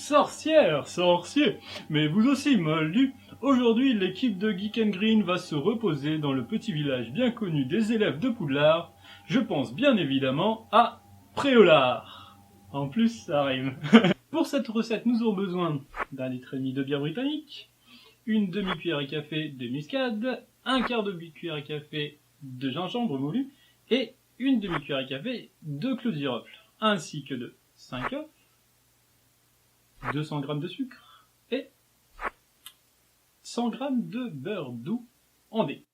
Sorcière, sorcier, mais vous aussi, moldu. Aujourd'hui, l'équipe de Geek & Green va se reposer dans le petit village bien connu des élèves de Poudlard. Je pense bien évidemment à Préolard. En plus, ça rime. Pour cette recette, nous aurons besoin d'un litre et demi de bière britannique, une demi-cuillère à café de muscade, un quart de cuillère à café de gingembre moulu et une demi-cuillère à café de clou de girofle, ainsi que de 5 œufs, 200 g de sucre et 100 g de beurre doux en dés.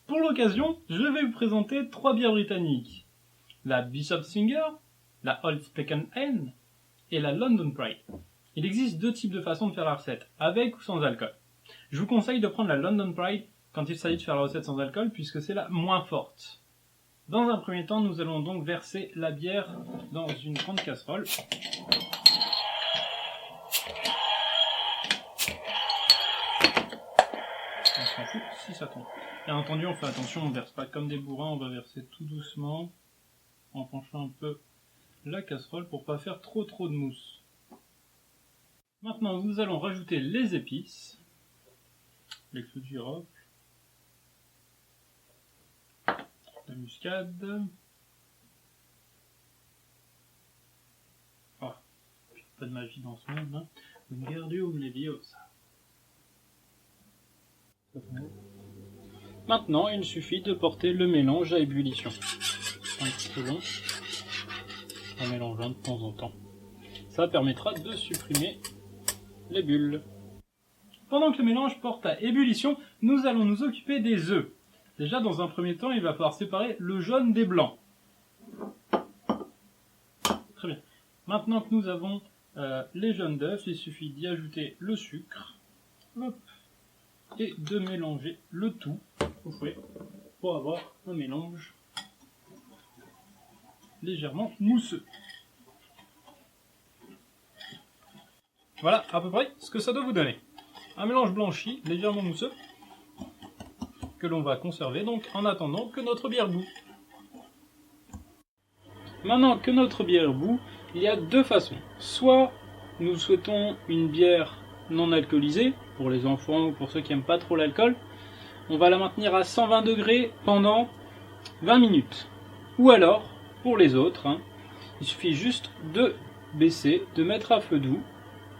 Pour l'occasion, je vais vous présenter 3 bières britanniques. La Bishop Singer, la Old Specken Hen et la London Pride. Il existe 2 types de façons de faire la recette, avec ou sans alcool. Je vous conseille de prendre la London Pride quand il s'agit de faire la recette sans alcool, puisque c'est la moins forte. Dans un premier temps, nous allons donc verser la bière dans une grande casserole. On s'en fout si ça tombe. Bien entendu, on fait attention, on ne verse pas comme des bourrins, on va verser tout doucement, en penchant un peu la casserole pour pas faire trop de mousse. Maintenant, nous allons rajouter les épices, les clous de girofle, la muscade, pas de magie dans ce monde, hein. Wingardium Leviosa. Maintenant, il suffit de porter le mélange à ébullition. Un petit peu long, en mélangeant de temps en temps. Ça permettra de supprimer les bulles. Pendant que le mélange porte à ébullition, nous allons nous occuper des œufs. Déjà, dans un premier temps, il va falloir séparer le jaune des blancs. Très bien. Maintenant que nous avons les jaunes d'œufs, il suffit d'y ajouter le sucre. Hop. Et de mélanger le tout au fouet pour avoir un mélange légèrement mousseux. Voilà à peu près ce que ça doit vous donner. Un mélange blanchi, légèrement mousseux, que l'on va conserver donc en attendant que notre bière bout. Maintenant que notre bière bout, il y a 2 façons. Soit nous souhaitons une bière non alcoolisée, pour les enfants ou pour ceux qui n'aiment pas trop l'alcool, on va la maintenir à 120 degrés pendant 20 minutes. Ou alors, pour les autres, il suffit juste de baisser, de mettre à feu doux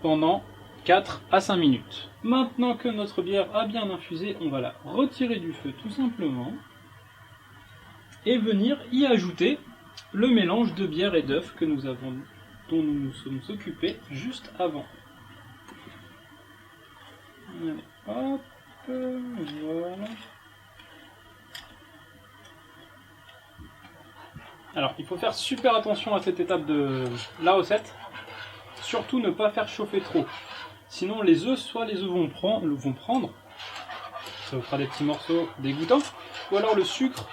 pendant 4 à 5 minutes. Maintenant que notre bière a bien infusé, on va la retirer du feu tout simplement et venir y ajouter le mélange de bière et d'œuf que nous avons, dont nous nous sommes occupés juste avant. Allez, hop, voilà. Alors, il faut faire super attention à cette étape de la recette. Surtout ne pas faire chauffer trop. Sinon, les œufs, soit les œufs vont prendre, ça vous fera des petits morceaux dégoûtants, ou alors le sucre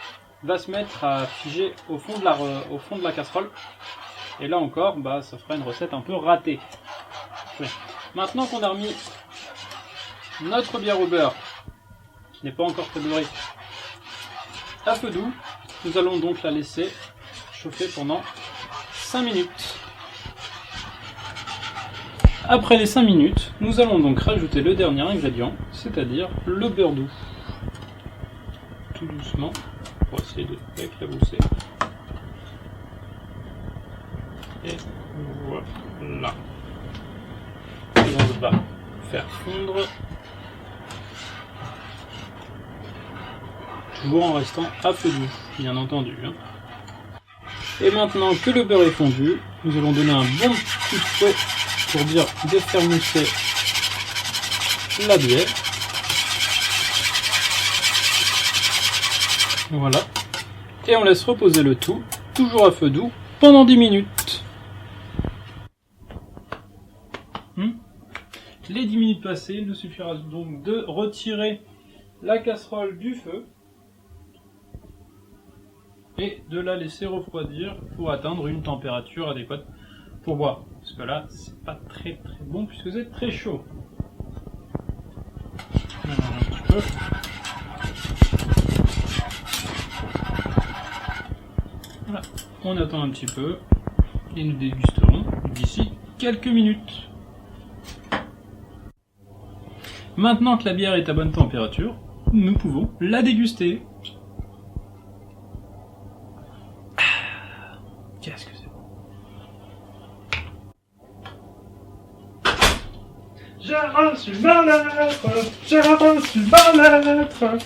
va se mettre à figer au fond de la casserole. Et là encore, ça fera une recette un peu ratée. Ouais. Maintenant qu'on a remis notre bière au beurre, qui n'est pas encore très beurrée, à feu doux, nous allons donc la laisser chauffer pendant 5 minutes. Après les 5 minutes, nous allons donc rajouter le dernier ingrédient, c'est-à-dire le beurre doux. Tout doucement, pour essayer de éclabousser. Et voilà. Et on va faire fondre, toujours en restant à feu doux, bien entendu. Et maintenant que le beurre est fondu, nous allons donner un bon coup de fouet pour dire de faire mousser la bière. Voilà. Et on laisse reposer le tout, toujours à feu doux, pendant 10 minutes. Les 10 minutes passées, il nous suffira donc de retirer la casserole du feu et de la laisser refroidir pour atteindre une température adéquate pour boire. Parce que là, c'est pas très bon puisque c'est très chaud. On mélange un petit peu. Voilà. On attend un petit peu et nous dégusterons d'ici quelques minutes. Maintenant que la bière est à bonne température, nous pouvons la déguster. Qu'est-ce que c'est bon. J'ai reçu ma lettre, j'ai reçu ma lettre.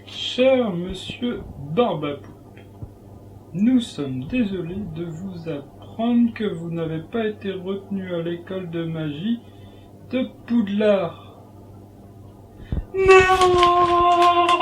Cher monsieur Barbapou, nous sommes désolés de vous apprendre que vous n'avez pas été retenu à l'école de magie de Poudlard. Non!